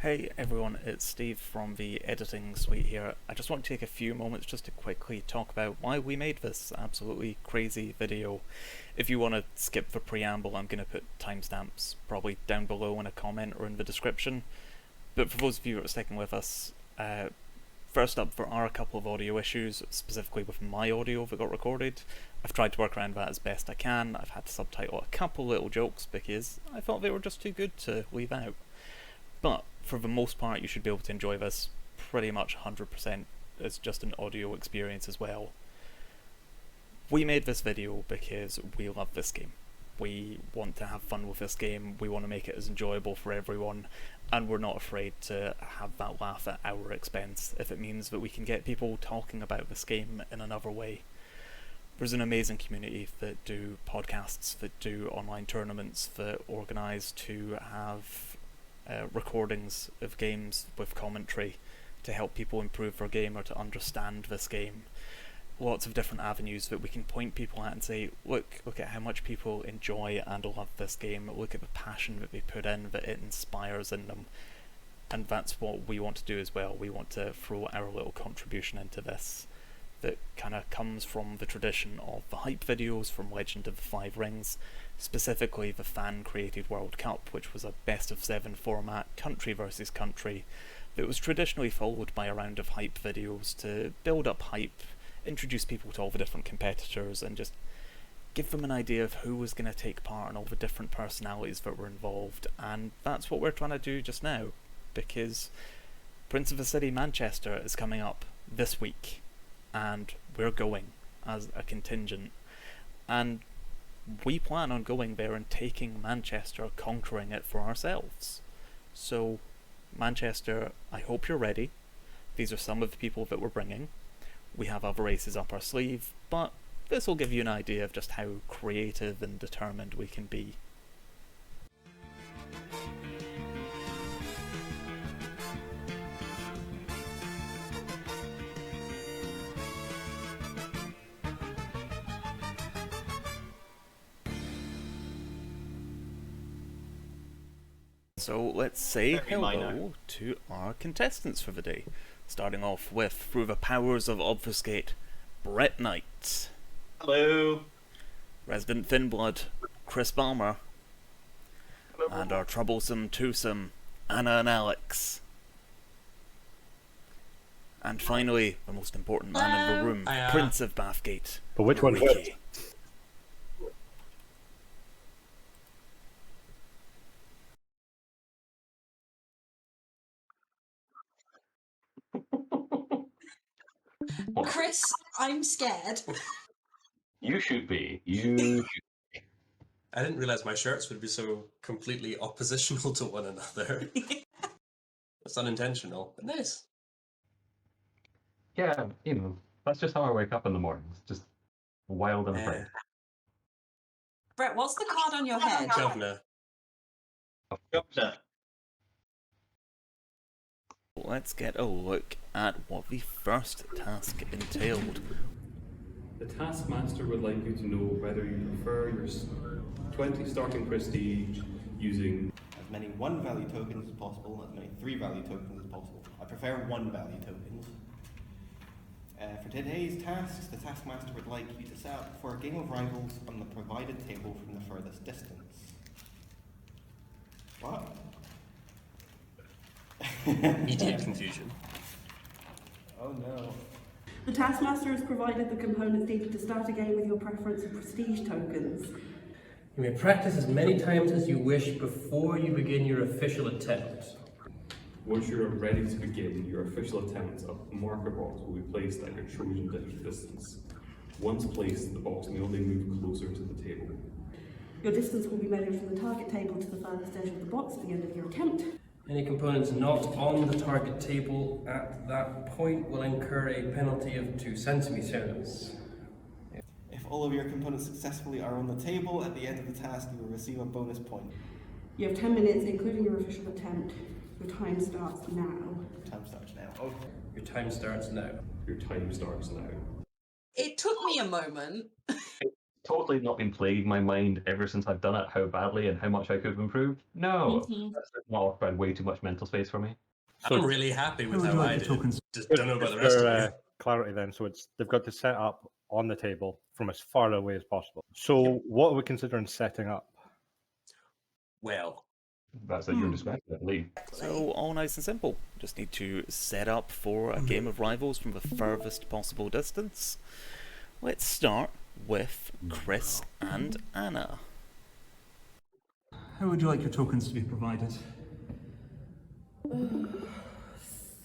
Hey everyone, it's Steve from the editing suite here. I just want to take a few moments just to quickly talk about why we made this absolutely crazy video. If you want to skip the preamble, I'm going to put timestamps probably down below in a comment or in the description. But for those of you who are sticking with us, first up, there are a couple of audio issues, specifically with my audio that got recorded. I've tried to work around that as best I can. I've had to subtitle a couple little jokes because I thought they were just too good to leave out. But for the most part, you should be able to enjoy this pretty much 100% as just an audio experience as well. We made this video because we love this game. We want to have fun with this game, we want to make it as enjoyable for everyone, and we're not afraid to have that laugh at our expense if it means that we can get people talking about this game in another way. There's an amazing community that do podcasts, that do online tournaments, that organise to have recordings of games with commentary to help people improve their game or to understand this game. Lots of different avenues that we can point people at and say, look at how much people enjoy and love this game, look at the passion that they put in, that it inspires in them. And that's what we want to do as well. We want to throw our little contribution into this that kind of comes from the tradition of the hype videos from Legend of the Five Rings, specifically the fan-created World Cup, which was a best-of-7 format, country versus country, that was traditionally followed by a round of hype videos to build up hype, introduce people to all the different competitors, and just give them an idea of who was going to take part and all the different personalities that were involved. And that's what we're trying to do just now, because Prince of the City Manchester is coming up this week, and we're going as a contingent, and we plan on going there and taking Manchester, conquering it for ourselves. So Manchester, I hope you're ready. These are some of the people that we're bringing. We have other races up our sleeve, but this will give you an idea of just how creative and determined we can be. So let's say hello to our contestants for the day. Starting off with, through the powers of Obfuscate, Brett Knight. Hello. Resident Thinblood, Chris Balmer. Hello. And our troublesome twosome, Anna and Alex. And finally, the most important man in the room, Prince of Bathgate, But which one Ricky. Chris, I'm scared. You should be. You should. I didn't realize my shirts would be so completely oppositional to one another. It's unintentional, but nice. Yeah, that's just how I wake up in the mornings. Just wild and afraid. Brett, what's the card on your head? Governor. Governor. Let's get a look at what the first task entailed. The Taskmaster would like you to know whether you prefer your 20 starting prestige using as many 1 value tokens as possible, as many 3 value tokens as possible. I prefer 1 value tokens. For today's tasks, the Taskmaster would like you to set up for a game of Rivals on the provided table from the furthest distance. What? Immediate confusion. Oh no. The Taskmaster has provided the components needed to start a game with your preference of prestige tokens. You may practice as many times as you wish before you begin your official attempt. Once you are ready to begin your official attempt, a marker box will be placed at your chosen distance. Once placed, the box may only move closer to the table. Your distance will be measured from the target table to the furthest edge of the box at the end of your attempt. Any components not on the target table at that point will incur a penalty of 2 centimeters. If all of your components successfully are on the table, at the end of the task you will receive a bonus point. You have 10 minutes, including your official attempt. Your time starts now. Time starts now. Okay. Your time starts now. Your time starts now. It took me a moment. totally not been plaguing my mind ever since I've done it, how badly and how much I could have improved? No. Mhm. That's not occupied way too much mental space for me. I'm really happy with would how you like I the did. tokens? Just don't know about the Just rest for, of you. clarity then, so they've got to set up on the table from as far away as possible. So what are we considering setting up? Well, That's at your discretion, I believe. So, all nice and simple. Just need to set up for a game of rivals from the furthest possible distance. Let's start with Chris and Anna. How would you like your tokens to be provided? 3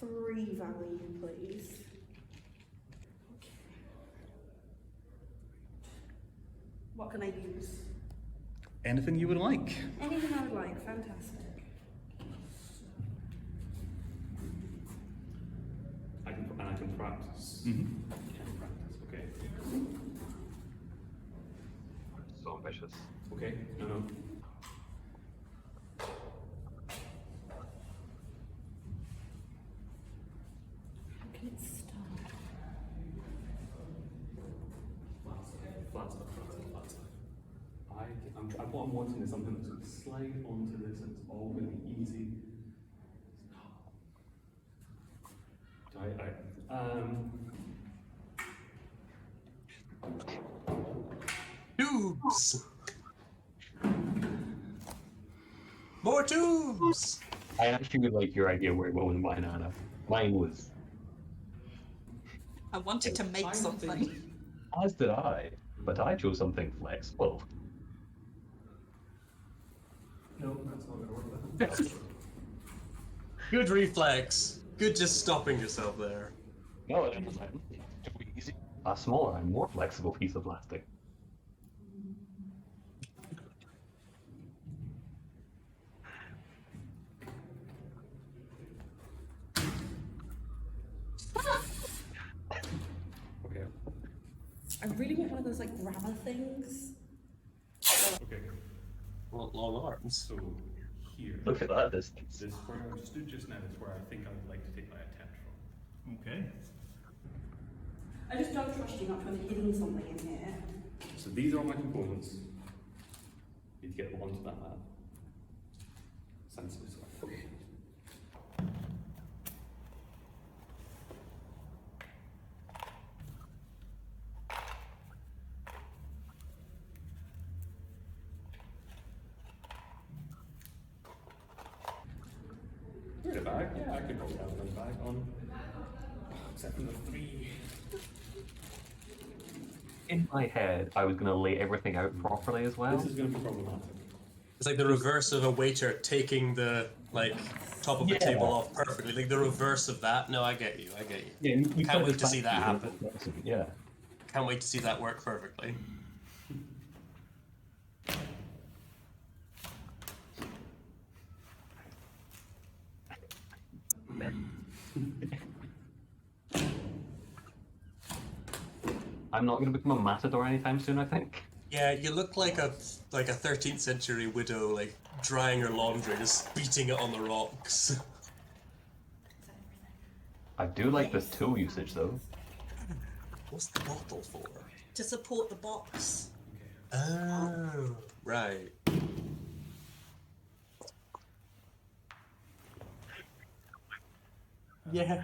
value, please. What can I use? Anything you would like. Anything I would like, fantastic. I can practice. Mm-hmm. Can practice, okay. So ambitious. Okay, no. How can it start? Flat stuff. What I'm wanting is something that's going to slide onto this and it's all going to be easy. tubes! More tubes! I actually like your idea where we're going with mine, Anna. Mine was, I wanted to make something. as did I, but I chose something flexible. No, that's not going to work. Then. Good reflex. Good just stopping yourself there. No, it was too easy. A smaller and more flexible piece of plastic. Okay. I really want one of those like grabber things. Okay. Long arms. So here. Look at that distance. This where I stood just now is where I think I would like to take my attempt from. Okay. I just don't trust you not to have hidden something in here. So these are all my components. Need to get them onto that map. Sensibly so. Okay. The bag? Yeah, I could probably have the bag on. Except for the 3. In my head, I was going to lay everything out properly as well. This is going to be problematic. It's like the reverse of a waiter taking the top of the table off perfectly. Like the reverse of that. No, I get you. I get you. Yeah, you Can't wait to see that happen. Yeah. Can't wait to see that work perfectly. I'm not going to become a matador anytime soon, I think. Yeah, you look like a 13th century widow, like drying her laundry, just beating it on the rocks. I do like this tool usage, though. What's the bottle for? To support the box. Oh, right. Yeah.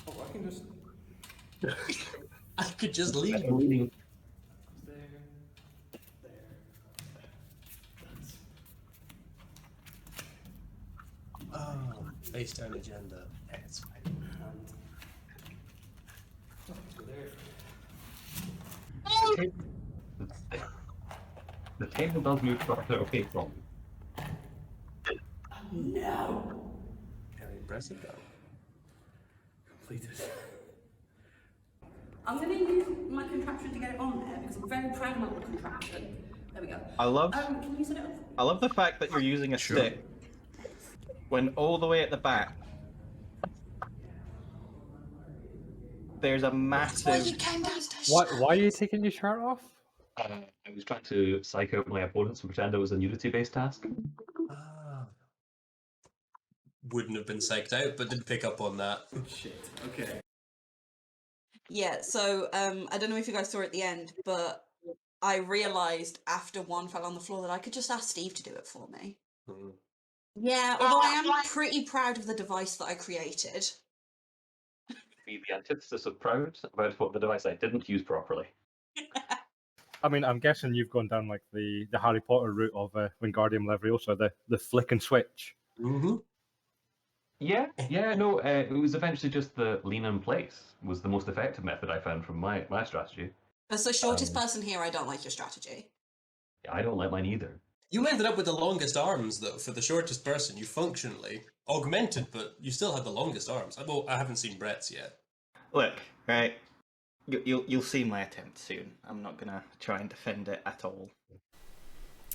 Oh, I can just. I could just leave. There. Oh, face down agenda. Yeah, it's fine. The table does move further away from No. Very impressive, though. Completed. I'm going to use my contraption to get it on there because I'm very proud of my little contraption. There we go. I love Can you set it up? I love the fact that you're using a stick when all the way at the back there's a massive. came downstairs. Why are you taking your shirt off? I was trying to psych out my opponents and pretend it was a nudity-based task. Ah. Wouldn't have been psyched out, but did pick up on that. Shit. Okay. Yeah, so I don't know if you guys saw at the end, but I realised after one fell on the floor that I could just ask Steve to do it for me. Mhm. Yeah, although I am pretty proud of the device that I created. Be the antithesis of proud about what the device I didn't use properly. I mean, I'm guessing you've gone down like the Harry Potter route of Wingardium Leviosa, the flick and switch. Mm-hmm. Yeah, no, it was eventually just the lean in place was the most effective method I found from my strategy. As the shortest person here, I don't like your strategy. I don't like mine either. You ended up with the longest arms, though, for the shortest person. You functionally augmented, but you still had the longest arms. Well, I haven't seen Brett's yet. Look, right. You'll see my attempt soon. I'm not gonna try and defend it at all.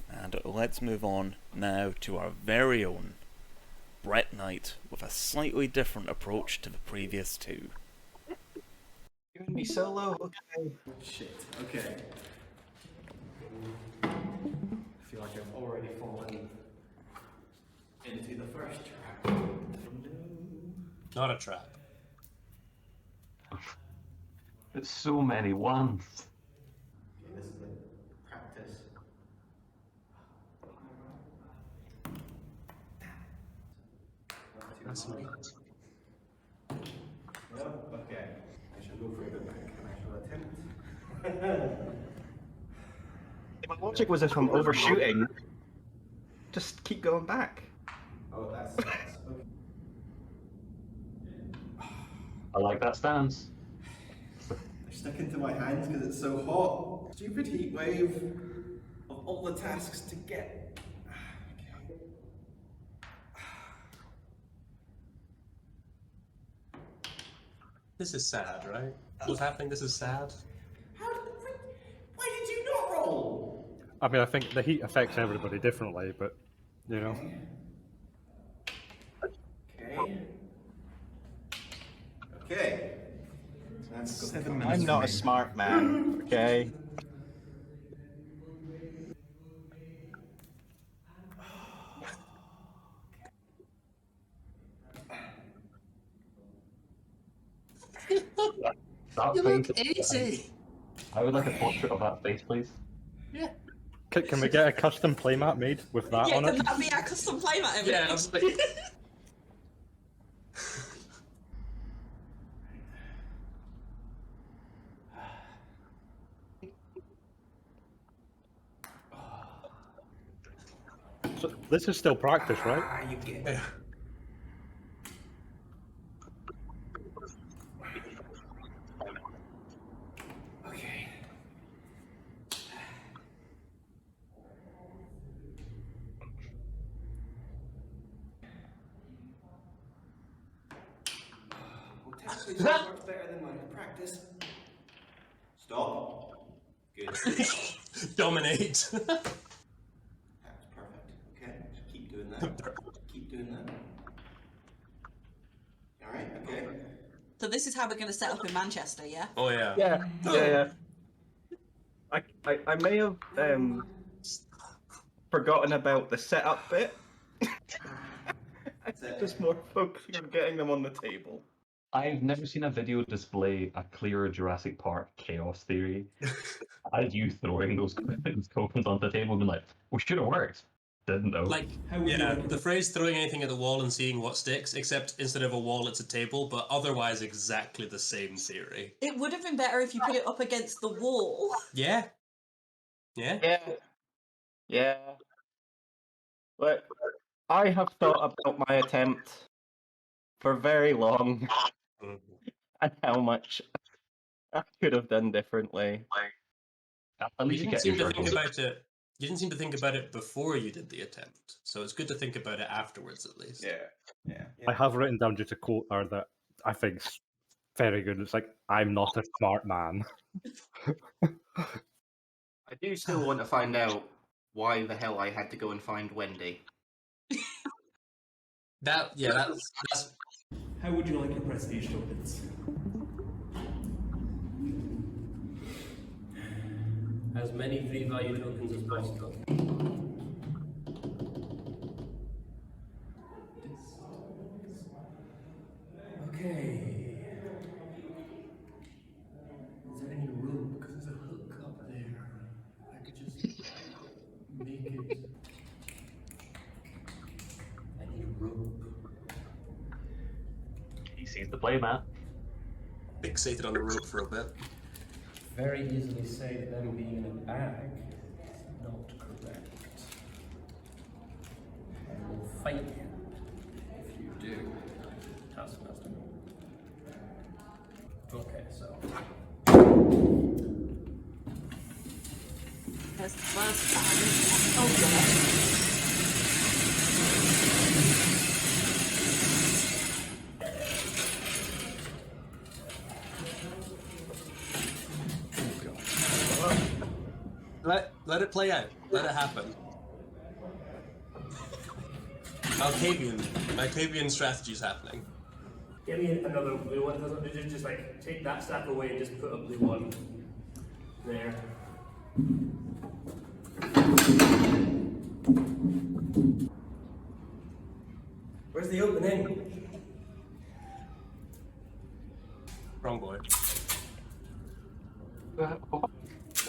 And let's move on now to our very own Brett Knight with a slightly different approach to the previous two. You're gonna be solo? Okay. Shit, okay. I feel like I've already fallen into the first trap. Not a trap. It's so many ones. Okay, this is like practice. That's neat. No? Okay. I shall go further back and I shall attempt. My logic was if I'm overshooting, just keep going back. Oh, that's okay. I like that stance. They're sticking to my hands because it's so hot. Stupid heat wave of all the tasks to get. Okay. This is sad, right? What's happening? This is sad. Why did you not roll? I mean, I think the heat affects everybody differently, but you know. Okay. Okay. That's 7 minutes. I'm not a smart man, okay? That You face look is- easy. I would like a portrait of that face, please. Yeah. Can we get a custom playmat made with that Yeah, on can it? that be our custom playmat? Emily? Yeah, absolutely. So this is still practice, right? Ah, you get Yeah. Okay. Well, technically, this works better than my practice. Stop. Good. Dominate. That's perfect. Okay, just keep doing that. Keep doing that. All right. Okay. So this is how we're going to set up in Manchester, yeah? Oh yeah. Yeah. I may have forgotten about the setup bit. I'm just more focusing on getting them on the table. I've never seen a video display a clearer Jurassic Park chaos theory. As you throwing those tokens onto the table and being like, well, should have worked. Didn't though. Like, yeah, the phrase throwing anything at the wall and seeing what sticks, except instead of a wall, it's a table, but otherwise exactly the same theory. It would have been better if you put it up against the wall. Yeah. Yeah. Yeah. Yeah. Look, I have thought about my attempt for very long and how much I could have done differently. At You least you didn't get seem your to think circles. about it. You didn't seem to think about it before you did the attempt, so it's good to think about it afterwards, at least. Yeah. I have written down just a quote there that I think's very good. It's like, I'm not a smart man. I do still want to find out why the hell I had to go and find Wendy. That's How would you like your prestige tokens? As many free value tokens as possible. Okay. sees the playmat. Fixated on the rope for a bit. Very easily say that them being in a bag is not correct. I will fight you if you do, Taskmaster. Okay, so. There's the first bag. Oh god. Let it play out. Let it happen. Malkavian strategy's happening. Give me another blue one. Doesn't just like take that stack away and just put a blue one there. Where's the opening? Wrong boy.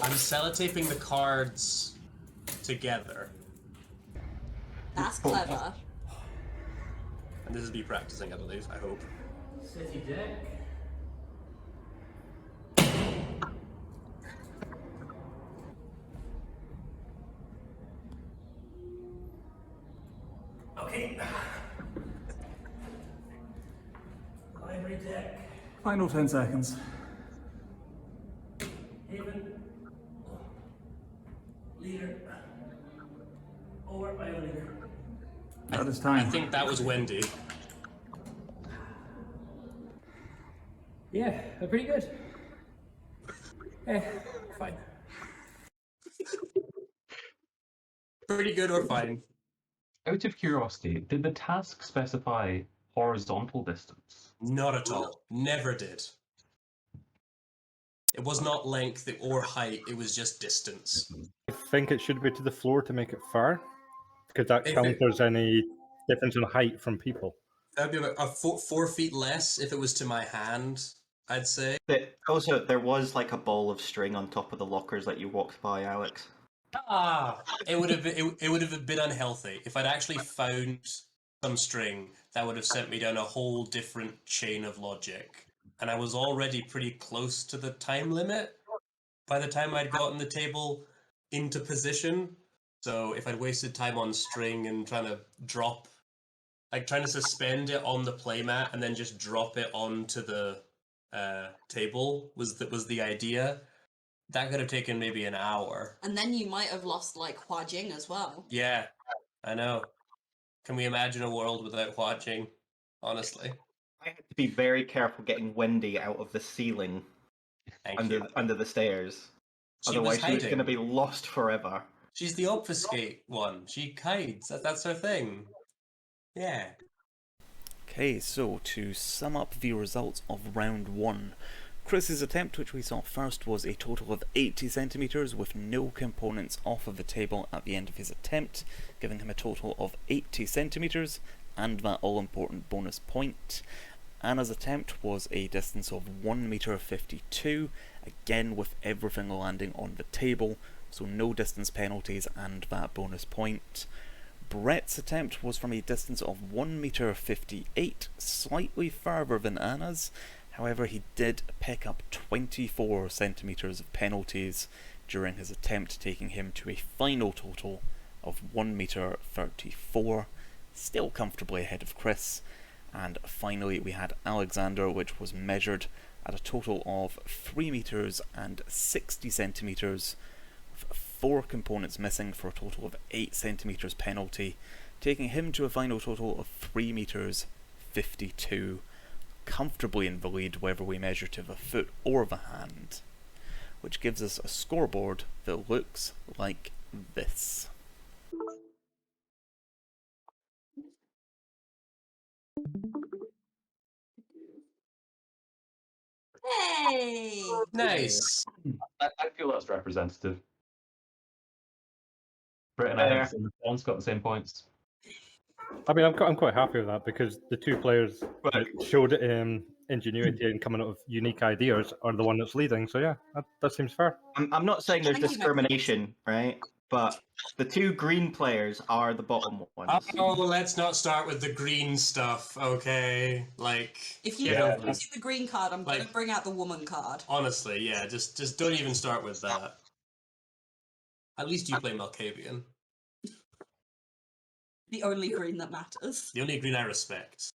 I'm sellotaping the cards together. That's clever. And this is me practicing, I believe. I hope. City deck. Okay. Library deck. Final 10 seconds. Haven. Leader. Or my leader. That is time. I think that was Wendy. Yeah, they're pretty good. Fine. Pretty good or fine. Out of curiosity, did the task specify horizontal distance? Not at all. Never did. It was not length or height, it was just distance. I think it should be to the floor to make it fair, because that If counters any difference in height from people. That'd be about 4 feet less if it was to my hand, I'd say. Also, there was like a ball of string on top of the lockers that you walked by, Alex. It would have been, it would have been unhealthy. If I'd actually found some string, that would have sent me down a whole different chain of logic. And I was already pretty close to the time limit by the time I'd gotten the table into position. So if I'd wasted time on string and trying to drop, like trying to suspend it on the playmat and then just drop it onto the table was the idea. That could have taken maybe an hour. And then you might have lost like Hua Jing as well. Yeah, I know. Can we imagine a world without Hua Jing? Honestly. I had to be very careful getting Wendy out of the ceiling under the stairs. Otherwise, she was going to be lost forever. She's the obfuscate one. She hides. That's her thing. Yeah. Okay, so to sum up the results of round 1, Chris's attempt, which we saw first, was a total of 80 centimeters with no components off of the table at the end of his attempt, giving him a total of 80 centimeters and that all-important bonus point. Anna's attempt was a distance of 1 meter 52, again with everything landing on the table, so no distance penalties and that bonus point. Brett's attempt was from a distance of 1 meter 58, slightly further than Anna's. However, he did pick up 24 centimeters of penalties during his attempt, taking him to a final total of 1 meter 34, still comfortably ahead of Chris. And finally, we had Alexander, which was measured at a total of 3 meters and 60 centimeters, with 4 components missing for a total of 8 centimeters penalty, taking him to a final total of 3 meters 52, comfortably in the lead whether we measure to the foot or the hand, which gives us a scoreboard that looks like this. Hey! Nice. I feel that's representative. Brett and I have the same response, got the same points. I mean, I'm quite happy with that because the two players that showed ingenuity and coming up with unique ideas are the one that's leading. So yeah, that seems fair. I'm not saying there's discrimination, right? but the 2 green players are the bottom ones. Oh, let's not start with the green stuff, okay? Like, If you get don't over it. see the green card, I'm going to bring out the woman card. Honestly, yeah, just don't even start with that. At least you play Malkavian. The only green that matters. The only green I respect.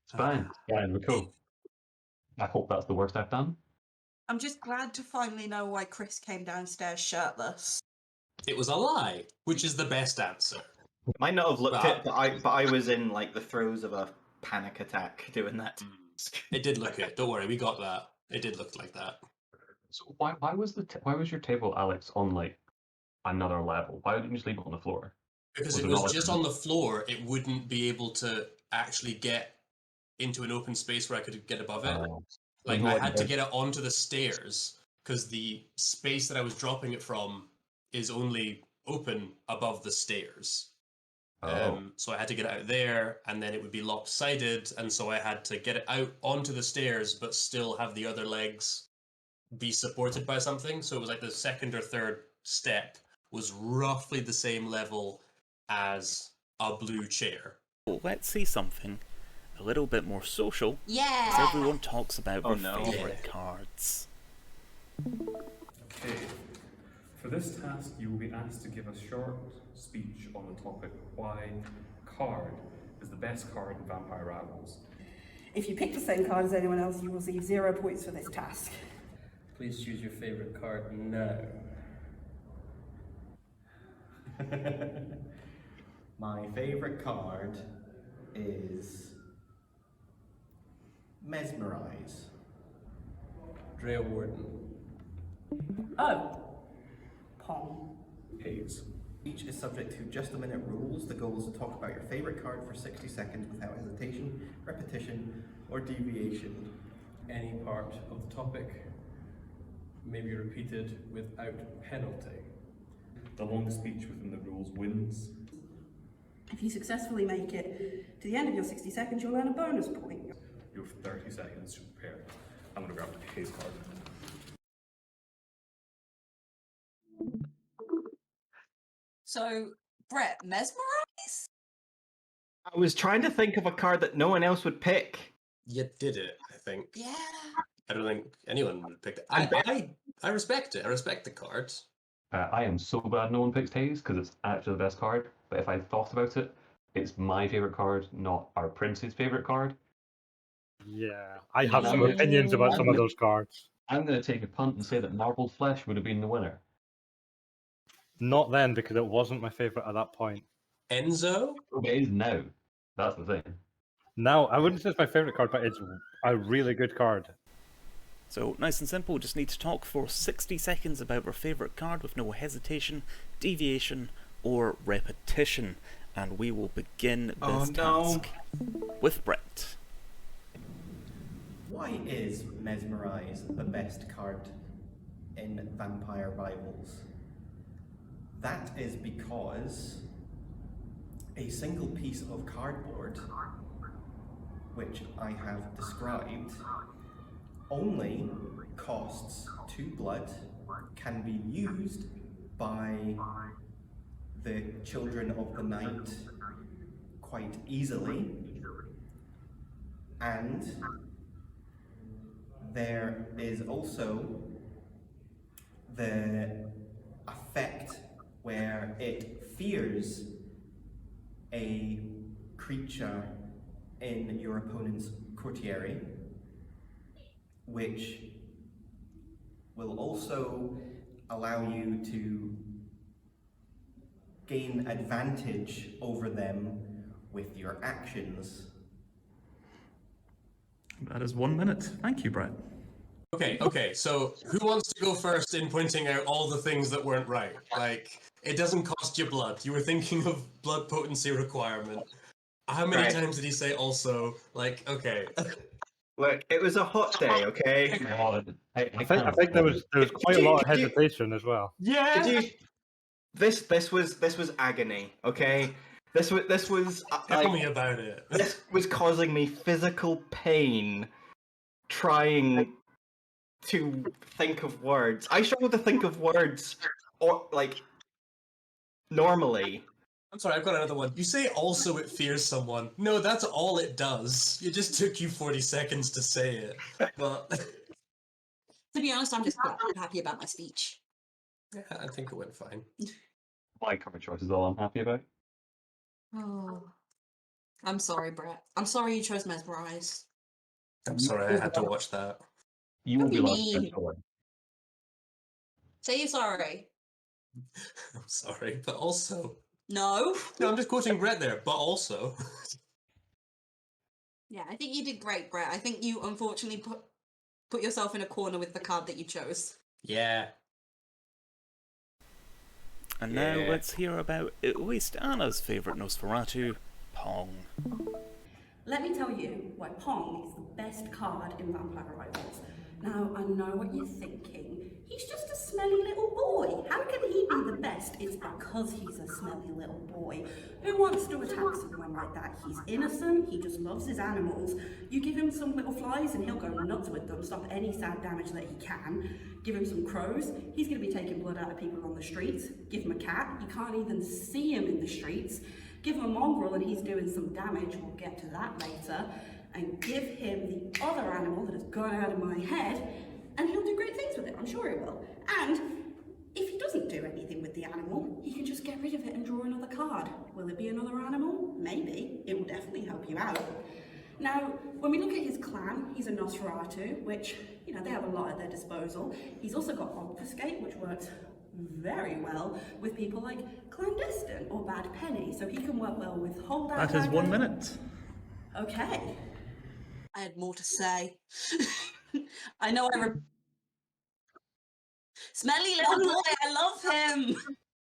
It's fine. Fine, we're cool. I hope that's the worst I've done. I'm just glad to finally know why Chris came downstairs shirtless. It was a lie, which is the best answer. Might not have looked Well, it, but I was in like the throes of a panic attack doing that. It did look it. Don't worry, we got that. It did look like that. So why was your table, Alex, on like another level? Why didn't you just leave it on the floor? Because Was it it not was like just on the floor, it wouldn't be able to actually get into an open space where I could get above it. Like, no, I like, had to there's- get it onto the stairs, because the space that I was dropping it from is only open above the stairs. So I had to get it out there, and then it would be lopsided, and so I had to get it out onto the stairs, but still have the other legs be supported by something. So it was like the second or third step was roughly the same level as a blue chair. Well, let's see something a little bit more social. Yeah! As everyone talks about Oh, their no. favourite cards. Okay. For this task, you will be asked to give a short speech on the topic why card is the best card in Vampire Rivals. If you pick the same card as anyone else, you will receive 0 points for this task. Please choose your favorite card now. My favourite card is Mesmerize. Drea Warden. Oh. Pong. Haze. Each is subject to just a minute rules. The goal is to talk about your favourite card for 60 seconds without hesitation, repetition, or deviation. Any part of the topic may be repeated without penalty. The longest speech within the rules wins. If you successfully make it to the end of your 60 seconds, you'll earn a bonus point. You have 30 seconds to prepare. I'm going to grab the Haze card. So, Brett, Mesmerize? I was trying to think of a card that no one else would pick. You did it, I think. Yeah. I don't think anyone would pick it. I respect it. I respect the cards. I am so glad no one picks Haze because it's actually the best card. But if I thought about it, it's my favorite card, not our prince's favorite card. Yeah, I have some opinions about some of those cards. I'm going to take a punt and say that Marbled Flesh would have been the winner. Not then, because it wasn't my favorite at that point. Enzo? It is now. That's the thing. Now, I wouldn't say it's my favorite card, but it's a really good card. So, nice and simple, just need to talk for 60 seconds about our favourite card with no hesitation, deviation, or repetition. And we will begin this task with Brett. Why is Mesmerize the best card in Vampire Rivals? That is because a single piece of cardboard, which I have described, only costs 2 blood, can be used by the Children of the Night quite easily, and there is also the effect where it fears a creature in your opponent's courtier, which will also allow you to gain advantage over them with your actions. That is 1 minute. Thank you, Brett. Okay, so who wants to go first in pointing out all the things that weren't right? Like, it doesn't cost you blood. You were thinking of blood potency requirement. How many Right. times did he say also? Like, okay. Look, it was a hot day, okay? I think there was quite a lot of hesitation as well. Yeah. Did you? This was agony, okay? This was Tell me about it. This was causing me physical pain trying to think of words. I struggle to think of words, or like normally. I'm sorry, I've got another one. You say also it fears someone. No, that's all it does. It just took you 40 seconds to say it. But To be honest, I'm just quite happy about my speech. yeah, I think it went fine. My cover choice is all I'm happy about. Oh, I'm sorry, Brett. I'm sorry you chose Mesmerize. I'm sorry, I had to watch that. You will Don't be be last mean. for. Say you're sorry. I'm sorry, but also. No. No, I'm just quoting Brett there, but also. Yeah, I think you did great, Brett. I think you unfortunately put yourself in a corner with the card that you chose. Yeah. And now let's hear about at least Anna's favourite Nosferatu, Pong. Let me tell you why Pong is the best card in Vampire Rivals. Now, I know what you're thinking. He's just a smelly little boy. How can he be the best? It's because he's a smelly little boy. Who wants to attack someone like that? He's innocent, he just loves his animals. You give him some little flies and he'll go nuts with them, stop any sad damage that he can. Give him some crows, he's going to be taking blood out of people on the streets. Give him a cat, you can't even see him in the streets. Give him a mongrel and he's doing some damage, we'll get to that later. And give him the other animal that has gone out of my head, and he'll do great things with it, I'm sure he will. And if he doesn't do anything with the animal, he can just get rid of it and draw another card. Will it be another animal? Maybe. It will definitely help you out. Now, when we look at his clan, he's a Nosferatu, which, you know, they have a lot at their disposal. He's also got Obfuscate, which works very well with people like Clandestine or Bad Penny, so he can work well with Hold That That is 1 Dagger. minute. Okay. I had more to say. I know Smelly little boy, I love him!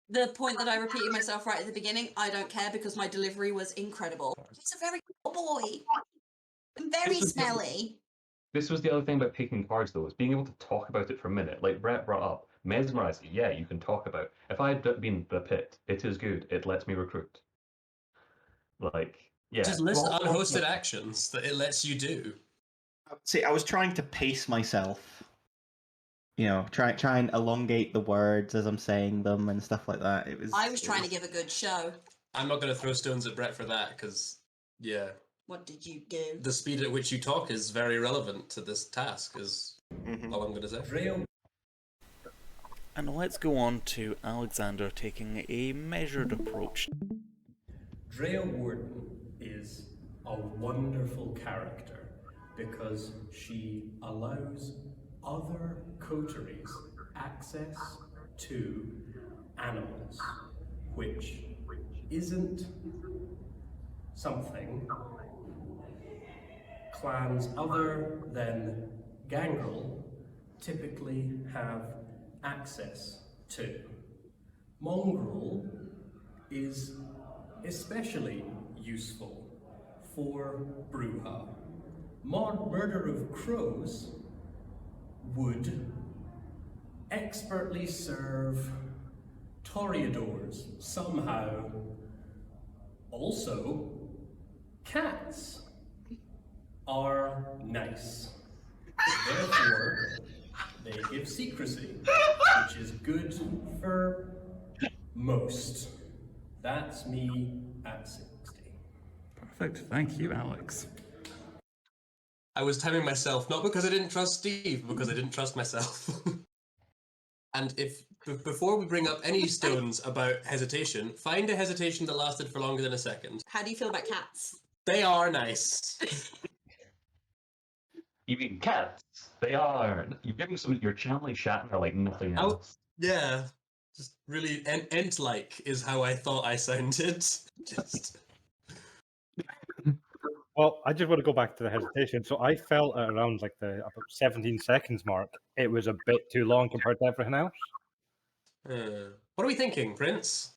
The point that I repeated myself right at the beginning, I don't care because my delivery was incredible. He's a very good boy. And very smelly. This was the other thing about picking cards, though, is being able to talk about it for a minute. Like Brett brought up, Mesmerize, yeah, you can talk about. If I had been the pit, it is good. It lets me recruit. Like, yeah. Just list unhosted actions that it lets you do. See, I was trying to pace myself. You know, try and elongate the words as I'm saying them and stuff like that. I was trying to give a good show. I'm not going to throw stones at Brett for that, because, yeah. What did you do? The speed at which you talk is very relevant to this task, is all I'm going to say. And let's go on to Alexander taking a measured approach. Drea Warden is a wonderful character because she allows other coteries access to animals, which isn't something clans other than Gangrel typically have access to. Mongrel is especially useful for Bruja. Murder of Crows would expertly serve Toreadors somehow. Also, cats are nice. Therefore, they give secrecy, which is good for most. That's me at 60. Perfect. Thank you, Alex. I was timing myself, not because I didn't trust Steve, but because I didn't trust myself. And before we bring up any stones about hesitation, find a hesitation that lasted for longer than a second. How do you feel about cats? They are nice. You mean cats? They are. You're giving some. You're channeling Shatner like nothing else. Yeah. Just really ent-like is how I thought I sounded. Just. Well, I just want to go back to the hesitation. So I felt at around like the about 17 seconds mark, it was a bit too long compared to everything else. What are we thinking, Prince?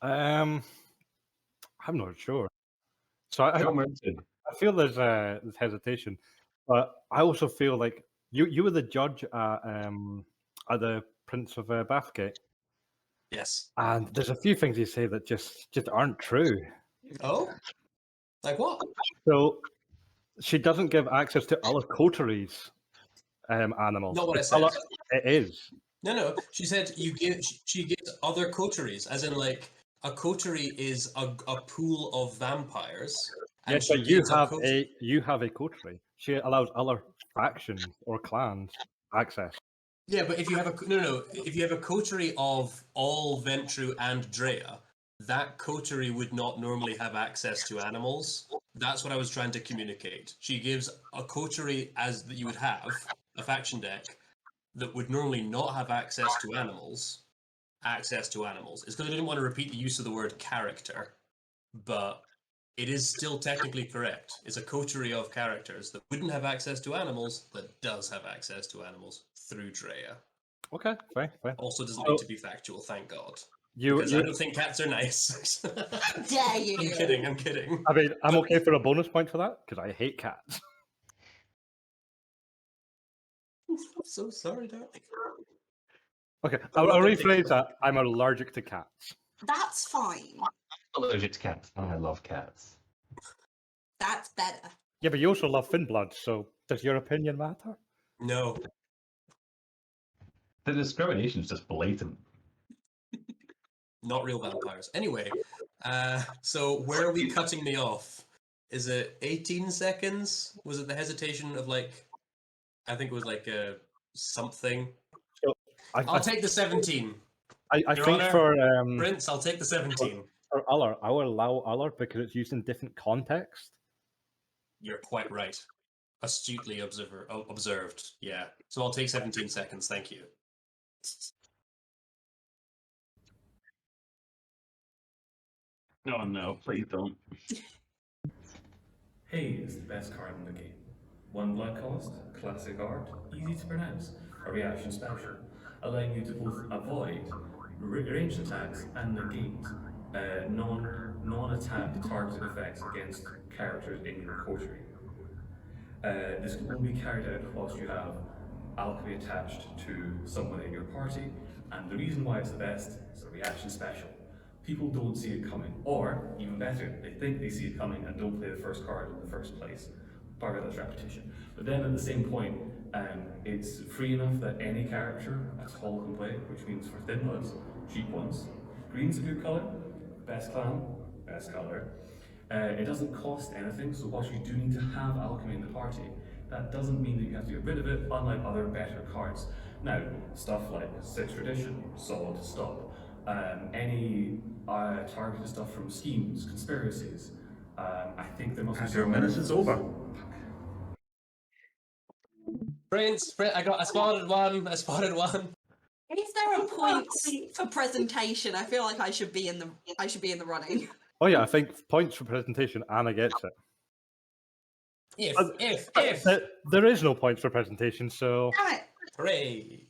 I'm not sure. So I feel there's hesitation, but I also feel like you were the judge at the Prince of Bathgate. Yes. And there's a few things you say that just aren't true. Oh? Like what? So she doesn't give access to other coteries animals. Not what I It's said. It is. No. She said she gives other coteries, as in like a coterie is a pool of vampires. And Yes, she but you gives have a coterie. She allows other factions or clans access. Yeah, but if you have if you have a coterie of all Ventru and Drea, that coterie would not normally have access to animals. That's what I was trying to communicate. She gives a coterie as that you would have a faction deck that would normally not have access to animals. It's because I didn't want to repeat the use of the word character, but it is still technically correct. It's a coterie of characters that wouldn't have access to animals that does have access to animals through Drea. Okay, fine. Also doesn't need to be factual, thank God. You, Because I don't think cats are nice. Dare you? I'm kidding. I mean, I'm okay for a bonus point for that because I hate cats. I'm so sorry, darling. Okay, I'll rephrase that. I'm allergic to cats. That's fine. Allergic to cats. I love cats. That's better. Yeah, but you also love Finblood, so does your opinion matter? No. The discrimination is just blatant. Not real vampires. Anyway, so where are we cutting me off? Is it 18 seconds? Was it the hesitation of like, I think it was like something. So I'll take the 17. I Your think Honor, for Prince, I'll take the 17. For Uller, I will allow Uller because it's used in different context. You're quite right. Astutely observed. Yeah. So I'll take 17 seconds. Thank you. Oh no, please don't. Hay is the best card in the game. 1 blood cost, classic art, easy to pronounce, a reaction special, allowing you to both avoid ranged attacks and negate non-attack targeted effects against characters in your coterie. This can only be carried out whilst you have alchemy attached to someone in your party, and the reason why it's the best is a reaction special. People don't see it coming, or even better, they think they see it coming and don't play the first card in the first place. Part of that's repetition. But then at the same point, it's free enough that any character at all can play, which means for thin bloods, cheap ones. Green's a good colour, best clan, best colour. It doesn't cost anything, so whilst you do need to have alchemy in the party, that doesn't mean that you have to get rid of it, unlike other better cards. Now, stuff like 6th Tradition, Solid Stop, any targeted stuff from schemes, conspiracies, I think there must be... Your minute is over. Prince, I spotted one. Is there a point for presentation? I feel like I should be in the running. Oh yeah, I think points for presentation. Anna gets it. If there is no points for presentation, so hooray!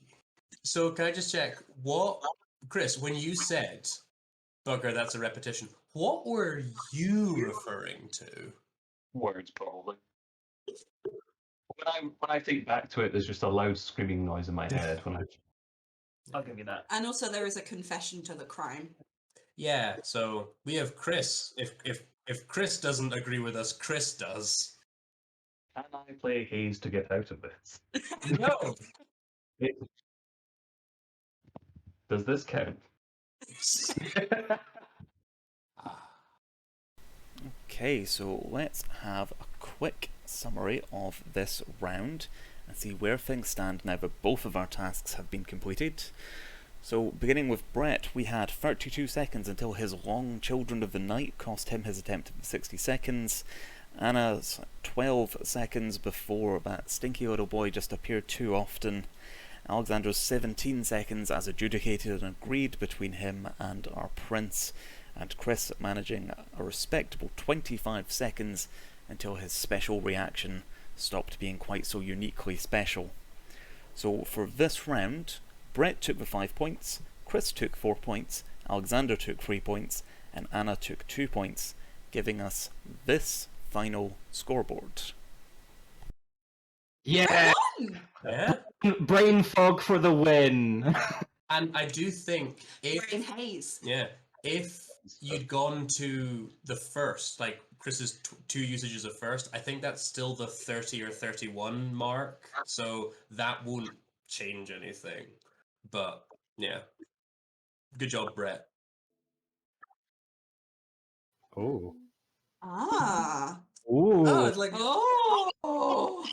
So can I just check what, Chris? When you said, "Bugger, that's a repetition," what were you referring to? Words, probably. When I think back to it, there's just a loud screaming noise in my head. I'll give you that. And also, there is a confession to the crime. Yeah. So we have Chris. If Chris doesn't agree with us, Chris does. Can I play Haze to get out of this? No. Does this count? Okay, so let's have a quick summary of this round and see where things stand now that both of our tasks have been completed. So beginning with Brett, we had 32 seconds until his long Children of the Night cost him his attempt at 60 seconds. Anna's 12 seconds before that stinky little boy just appeared too often. Alexander's 17 seconds as adjudicated and agreed between him and our prince. And Chris managing a respectable 25 seconds until his special reaction stopped being quite so uniquely special. So for this round, Brett took the 5 points, Chris took 4 points, Alexander took 3 points, and Anna took 2 points, giving us this final scoreboard. Yeah! Yeah. Brain fog for the win. And I do think Brain haze. if you'd gone to the first, like Chris's 2 usages of first, I think that's still the 30 or 31 mark, so that won't change anything. But yeah, good job, Brett. Oh. Ah. Ooh. Oh, it's like Oh.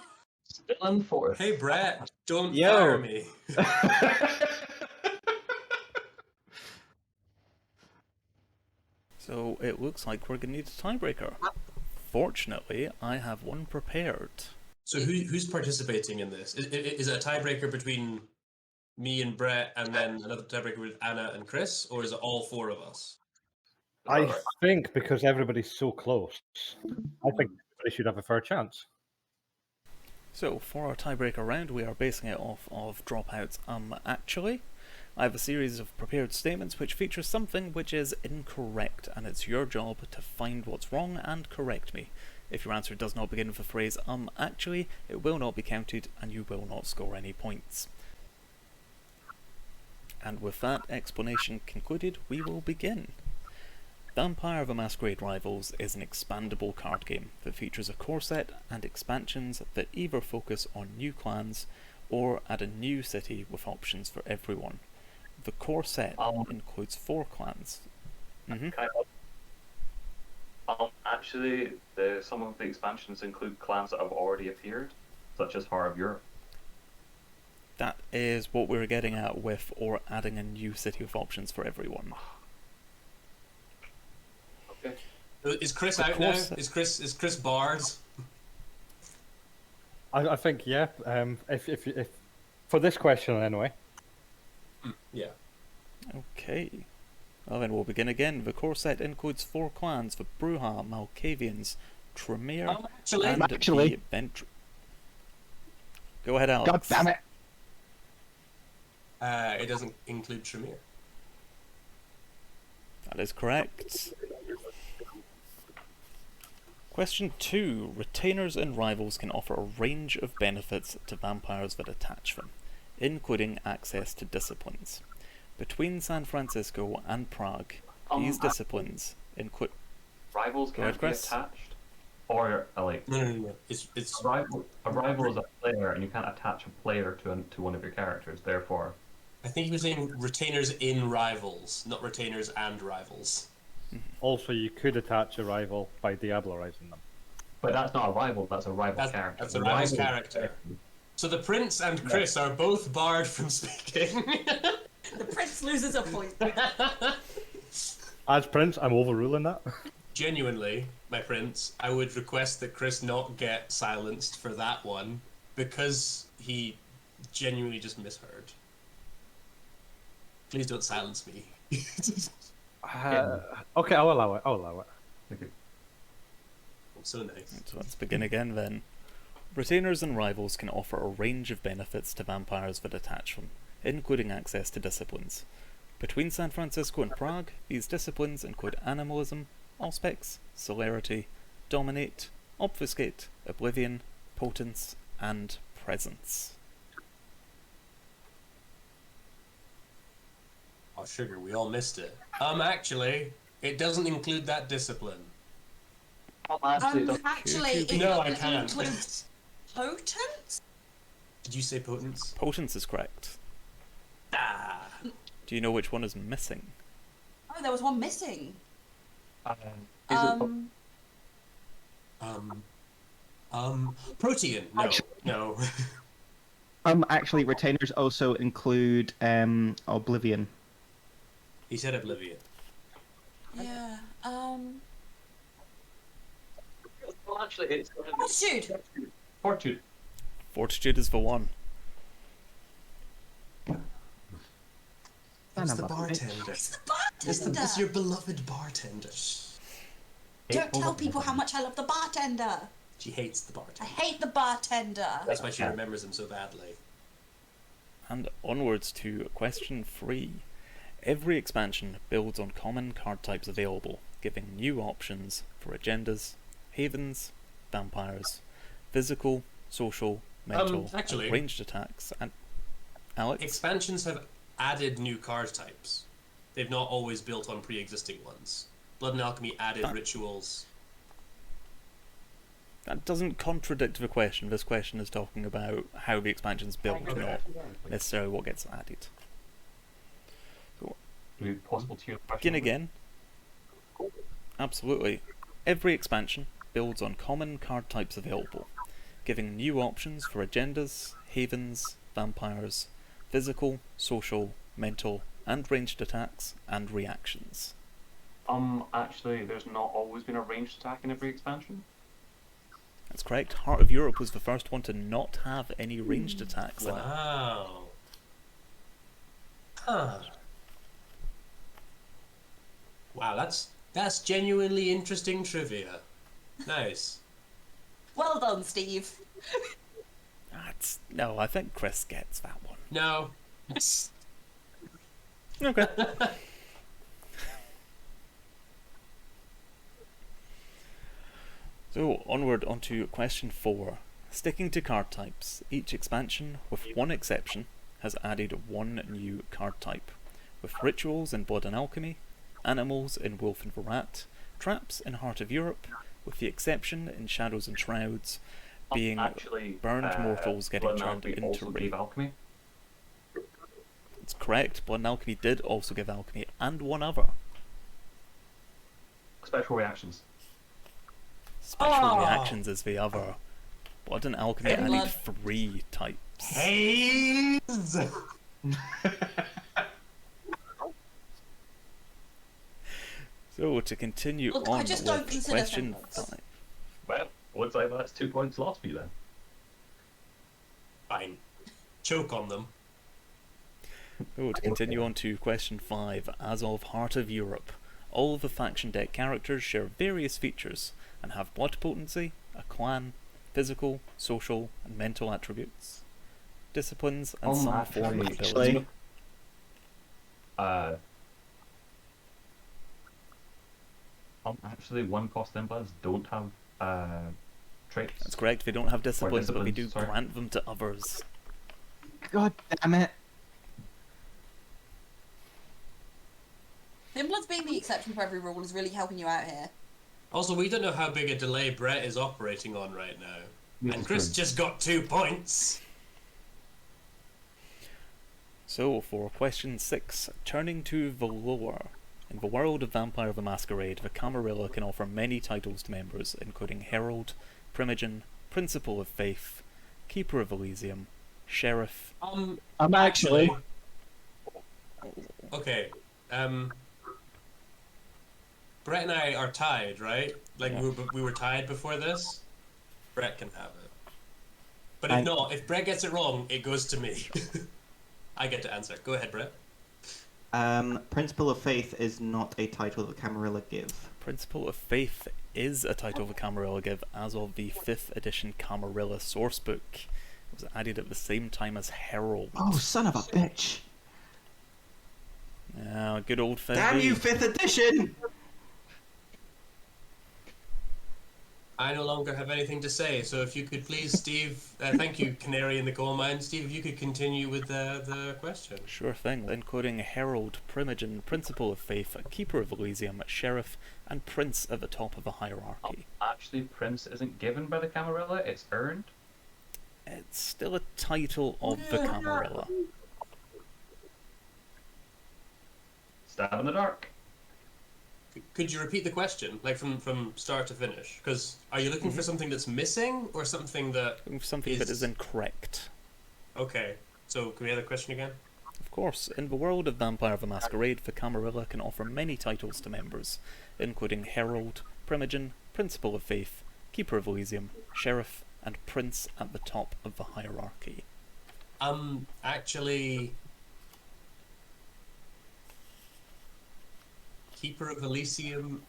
Still in fourth. Hey, Brett, don't Yo. fire me. So it looks like we're going to need a tiebreaker. Fortunately, I have one prepared. So who's participating in this? Is it a tiebreaker between me and Brett, and then another tiebreaker with Anna and Chris, or is it all 4 of us? I think because everybody's so close, I think everybody should have a fair chance. So for our tiebreaker round, we are basing it off of dropouts. Actually, I have a series of prepared statements which feature something which is incorrect, and it's your job to find what's wrong and correct me. If your answer does not begin with the phrase actually, it will not be counted and you will not score any points. And with that explanation concluded, we will begin. Vampire the Masquerade Rivals is an expandable card game that features a core set and expansions that either focus on new clans or add a new city with options for everyone. The core set includes 4 clans. Actually, some of the expansions include clans that have already appeared, such as Heart of Europe. That is what we're getting at with or adding a new city with options for everyone. Okay. Is Chris out now? Is Chris barred? I think yeah. If for this question anyway. Yeah. Okay. Well then we'll begin again. The core set includes 4 clans: the Bruja, Malkavians, Tremere, and the Ventr... Go ahead, Alex. God damn it! It doesn't include Tremere. That is correct. Question 2. Retainers and rivals can offer a range of benefits to vampires that attach them, including access to disciplines. Between San Francisco and Prague, these disciplines include... Rivals can't be attached? Or, like... No. It's... A rival is a player, and you can't attach a player to one of your characters, therefore... I think he was saying retainers in rivals, not retainers and rivals. Also, you could attach a rival by Diablerizing them. But that's not a rival, that's a rival character. That's a rival character. So the Prince and Chris are both barred from speaking. The Prince loses a point. As Prince, I'm overruling that. Genuinely, my Prince, I would request that Chris not get silenced for that one, because he genuinely just misheard. Please don't silence me. Okay, I'll allow it. Okay. So nice. So let's begin again then. Retainers and rivals can offer a range of benefits to vampires that attach them, including access to disciplines. Between San Francisco and Prague, these disciplines include Animalism, Auspex, Celerity, Dominate, Obfuscate, Oblivion, Potence, and Presence. Oh, sugar, we all missed it. Actually, it doesn't include that discipline. Actually, it No, I can't. includes Potence? Did you say Potence? Potence is correct. Ah. Do you know which one is missing? Oh, there was one missing. Protean. No, no. Actually, retainers also include Oblivion. He said Oblivion. Yeah. Well, actually, it's... Fortitude! Fortitude. Fortitude is the one. It's the bartender. It's the bartender! It's your beloved bartender. Don't tell people how much I love the bartender! She hates the bartender. I hate the bartender! That's why she remembers him so badly. And onwards to question 3. Every expansion builds on common card types available, giving new options for agendas, havens, vampires, physical, social, mental, actually, ranged attacks, and... Alex? Expansions have added new card types. They've not always built on pre-existing ones. Blood and Alchemy added rituals. That doesn't contradict the question. This question is talking about how the expansion's built, not necessarily what gets added. So, possible to begin again. Absolutely. Every expansion builds on common card types available, giving new options for agendas, havens, vampires, physical, social, mental, and ranged attacks and reactions. Actually, there's not always been a ranged attack in every expansion. That's correct. Heart of Europe was the first one to not have any ranged attacks in it. Wow. Huh. Wow, that's genuinely interesting trivia. Nice. Well done, Steve. No, I think Chris gets that one. No. Okay. So, onward onto question 4. Sticking to card types, each expansion, with one exception, has added one new card type, with rituals in Blood and Alchemy, animals in Wolf and the Rat, traps in Heart of Europe, with the exception in Shadows and Shrouds, being burned mortals getting turned into alchemy. That's correct. Blood and Alchemy did also give alchemy, and one other. Special reactions. Special reactions is the other. Blood and Alchemy added 3 types. Haze! So, to continue Look, on I just don't with consider question things. 5. Well, looks like that's 2 points lost for you then. Fine. Choke on them. So, to continue on to question 5, as of Heart of Europe, all of the faction deck characters share various features and have blood potency, a clan, physical, social, and mental attributes, disciplines, and some form of ability. Actually, 1-cost invalids don't have traits. That's correct, they don't have disciplines, but we do grant them to others. God damn it. Thimblood's being the exception for every rule is really helping you out here. Also, we don't know how big a delay Brett is operating on right now. And Chris just got 2 points. So, for question 6, turning to the lore. In the world of Vampire the Masquerade, the Camarilla can offer many titles to members, including Herald, Primogen, Principal of Faith, Keeper of Elysium, Sheriff... I'm actually... Okay, Brett and I are tied, right? Like, yeah. we were tied before this? Brett can have it. But if not, if Brett gets it wrong, it goes to me. I get to answer. Go ahead, Brett. Principle of Faith is not a title that Camarilla give. Principle of Faith is a title the Camarilla give as of the 5th edition Camarilla sourcebook. It was added at the same time as Herald. Oh, son of a bitch! Yeah, good old Fizz. Damn you, 5th edition! I no longer have anything to say, so if you could please, Steve, thank you, Canary in the Coal Mine. Steve, if you could continue with the question. Sure thing, including Herald, Primogen, Principal of Faith, Keeper of Elysium, Sheriff, and Prince at the top of the hierarchy. Actually, Prince isn't given by the Camarilla, it's earned. It's still a title of the Camarilla. Stab in the dark. Could you repeat the question, like from start to finish? Because are you looking for something that's missing, or something that something that is incorrect? Okay, so can we have the question again? Of course. In the world of Vampire the Masquerade, the Camarilla can offer many titles to members, including Herald, Primogen, Principal of Faith, Keeper of Elysium, Sheriff, and Prince at the top of the hierarchy. Actually, Keeper of Elysium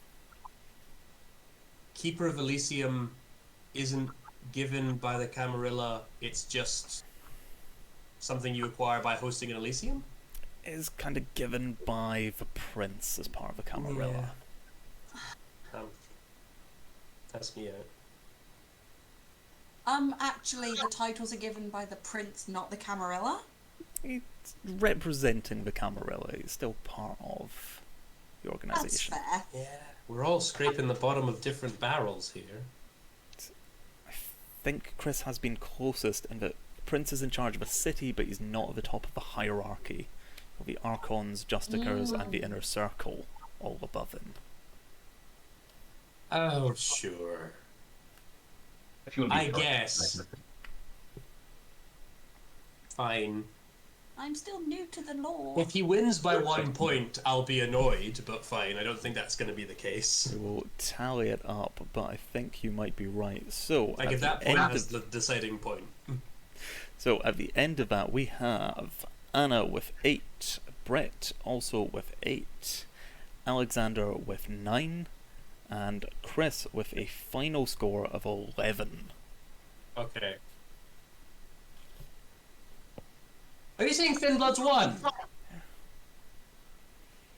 isn't given by the Camarilla, it's just something you acquire by hosting an Elysium? It is kind of given by the Prince as part of the Camarilla. Yeah. That's me out. Actually, the titles are given by the Prince, not the Camarilla. It's representing the Camarilla. It's still part of the organisation. That's fair. Yeah, we're all scraping the bottom of different barrels here. think Chris has been closest in that Prince is in charge of a city, but he's not at the top of the hierarchy. The Archons, Justicars, and the Inner Circle all above him. Oh, sure. If you want to be I short, guess. Fine. I'm still new to the law. If he wins by 1 point, I'll be annoyed, but fine. I don't think that's going to be the case. We will tally it up, but I think you might be right. So, Like, if that point has the deciding point. So, at the end of that, we have Anna with 8, Brett also with 8, Alexander with 9, and Chris with a final score of 11. Okay. Are you saying Thin Bloods won?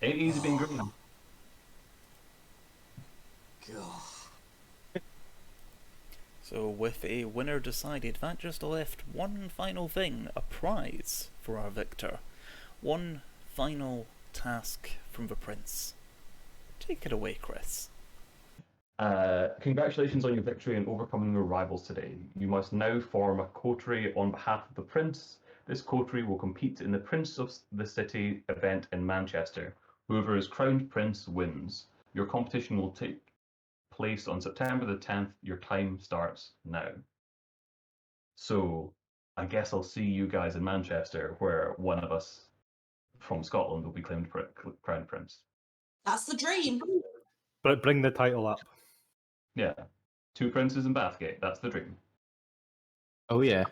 Ain't easy being green. God. So with a winner decided, that just left one final thing, a prize for our victor. One final task from the Prince. Take it away, Chris. Congratulations on your victory and overcoming your rivals today. You must now form a coterie on behalf of the Prince. This coterie will compete in the Prince of the City event in Manchester. Whoever is crowned Prince wins. Your competition will take place on September the 10th. Your time starts now. So, I guess I'll see you guys in Manchester, where one of us from Scotland will be crowned Prince. That's the dream. But bring the title up. Yeah. 2 princes in Bathgate. That's the dream. Oh, yeah.